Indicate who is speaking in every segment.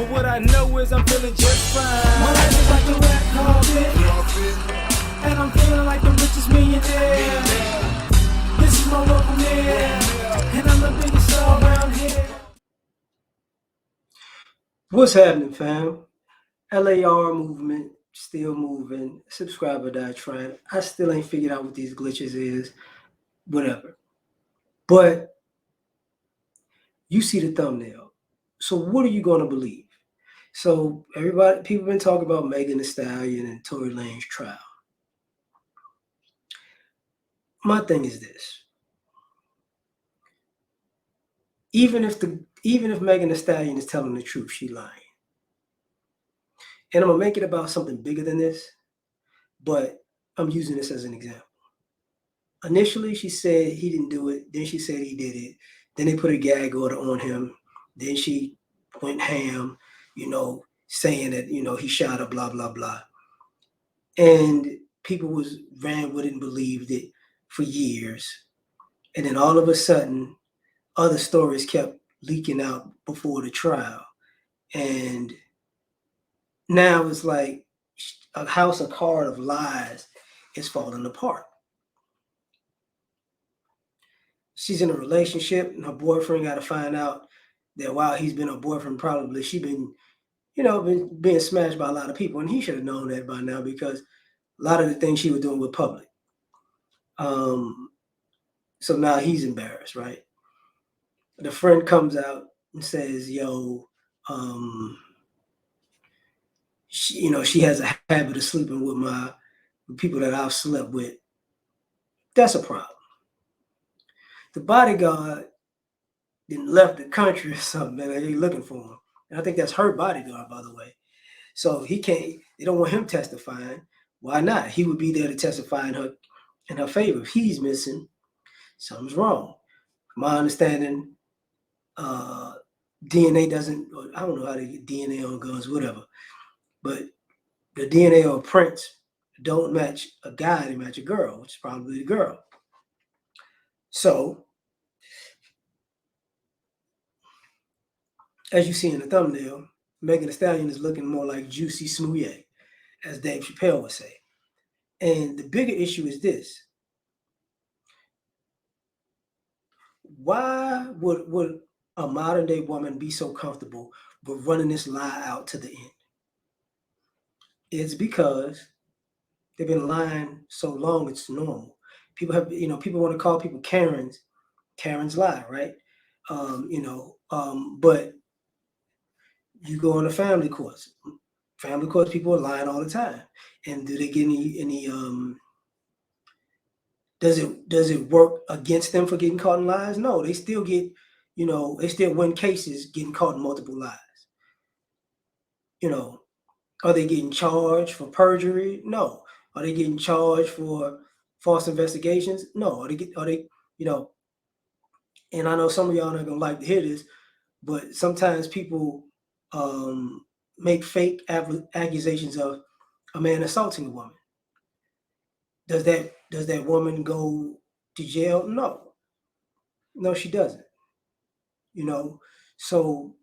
Speaker 1: But what I know is I'm feeling just fine.
Speaker 2: My life is like a red carpet, and I'm feeling like the richest millionaire. This is my local mayor, and I'm the biggest star around here.
Speaker 3: What's happening, fam? L.A.R. movement, still moving. Subscriber die trying. I still ain't figured out what these glitches is. Whatever. But you see the thumbnail. So what are you going to believe? So people been talking about Megan Thee Stallion and Tory Lanez trial. My thing is this. Even if Megan Thee Stallion is telling the truth, she lying. And I'm gonna make it about something bigger than this, but I'm using this as an example. Initially, she said he didn't do it. Then she said he did it. Then they put a gag order on him. Then she went ham, saying that, he shot her, blah, blah, blah. And people ran with it and believed it for years. And then all of a sudden, other stories kept leaking out before the trial. And now it's like a house of cards of lies is falling apart. She's in a relationship, and her boyfriend got to find out that while he's been her boyfriend, probably she been being smashed by a lot of people, and he should have known that by now because a lot of the things she was doing were public. So now he's embarrassed, right? The friend comes out and says, "Yo, she has a habit of sleeping with people that I've slept with." That's a problem. The bodyguard then left the country or something, and they're looking for him. And I think that's her bodyguard, by the way. So he can't. They don't want him testifying. Why not? He would be there to testify in her favor. If he's missing, something's wrong. From my understanding, DNA doesn't. I don't know how to get DNA on guns, whatever. But the DNA or prints don't match a guy; they match a girl, which is probably the girl. So, as you see in the thumbnail, Megan Thee Stallion is looking more like Juicy Smouye, as Dave Chappelle would say. And the bigger issue is this. Why would a modern day woman be so comfortable with running this lie out to the end? It's because they've been lying so long, it's normal. People want to call people Karen's lie, right? But you go into family courts. Family courts, people are lying all the time. And do they get any does it work against them for getting caught in lies? No, they still get, they still win cases getting caught in multiple lies. Are they getting charged for perjury? No. Are they getting charged for false investigations? No. And I know some of y'all not gonna like to hear this, but sometimes people make fake accusations of a man assaulting a woman. Does that woman go to jail? No, she doesn't. So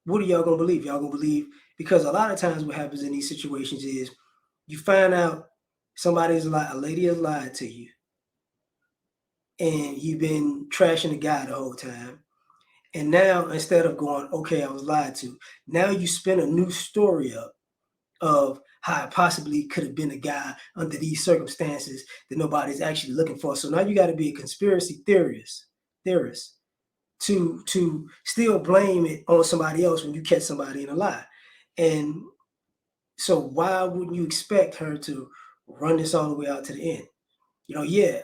Speaker 3: what are y'all gonna believe? Y'all gonna believe, because a lot of times what happens in these situations is you find out a lady has lied to you, and you've been trashing the guy the whole time. And now, instead of going, okay, I was lied to, now you spin a new story up of how it possibly could have been a guy under these circumstances that nobody's actually looking for. So now you got to be a conspiracy theorist to still blame it on somebody else when you catch somebody in a lie. And so why wouldn't you expect her to run this all the way out to the end? Yeah,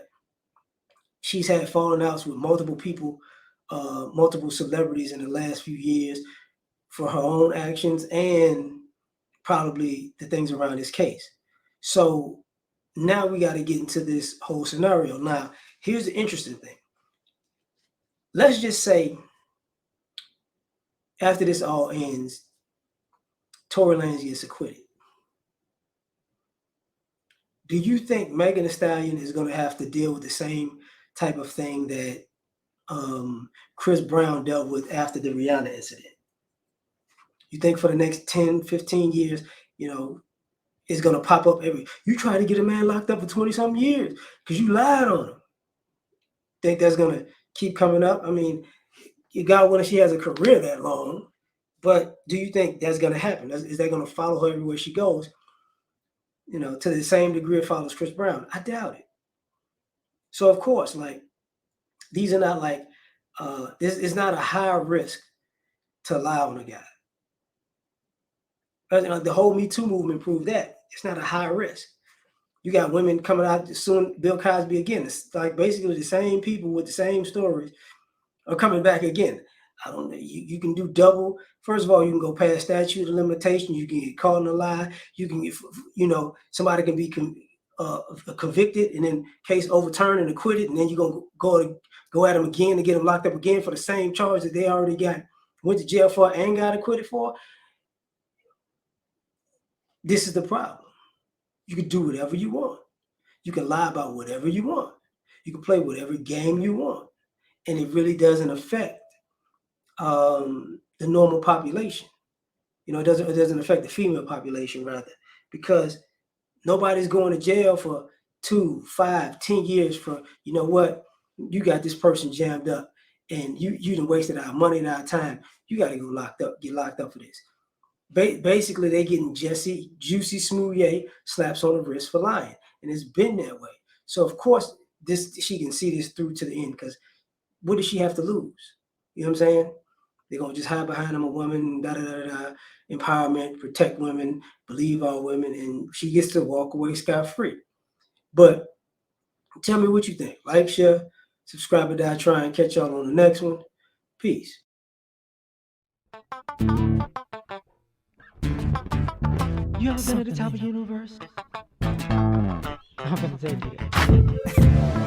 Speaker 3: she's had falling outs with multiple people, multiple celebrities in the last few years for her own actions and probably the things around this case. So now we got to get into this whole scenario. Now, here's the interesting thing. Let's just say after this all ends, Tory Lanez gets acquitted. Do you think Megan Thee Stallion is going to have to deal with the same type of thing that Chris Brown dealt with after the Rihanna incident? You think for the next 10, 15 years, you know, it's gonna pop up every. You try to get a man locked up for 20 something years because you lied on him. Think that's gonna keep coming up? I mean, you got one if she has a career that long, but do you think that's gonna happen? Is that gonna follow her everywhere she goes? You know, to the same degree it follows Chris Brown? I doubt it. So of course, like these are not like this is not a high risk to lie on a guy. The whole Me Too movement proved that it's not a high risk. You got women coming out soon. Bill Cosby again. It's like basically the same people with the same stories are coming back again. I don't know. You can do double. First of all, you can go past statute of limitation. You can get caught in a lie. You can get, you know, somebody can be convicted and then case overturned and acquitted, and then you're gonna go at them again to get them locked up again for the same charge that they already went to jail for and got acquitted for. This is the problem. You can do whatever you want. You can lie about whatever you want. You can play whatever game you want, and it really doesn't affect the normal population. You know, it doesn't affect the female population rather, because nobody's going to jail for 2, 5, 10 years for, you know what, you got this person jammed up and you done wasted our money and our time. You got to get locked up for this. Basically, they getting juicy smoothie slaps on the wrist for lying, and it's been that way. So of course, she can see this through to the end, because what does she have to lose? You know what I'm saying? They're gonna just hide behind them a woman, empowerment, protect women, believe all women, and she gets to walk away scot-free. But tell me what you think. Like, share, subscribe, and die try and catch y'all on the next one. Peace.
Speaker 2: You ever been at the top of the universe? I'm gonna take you there.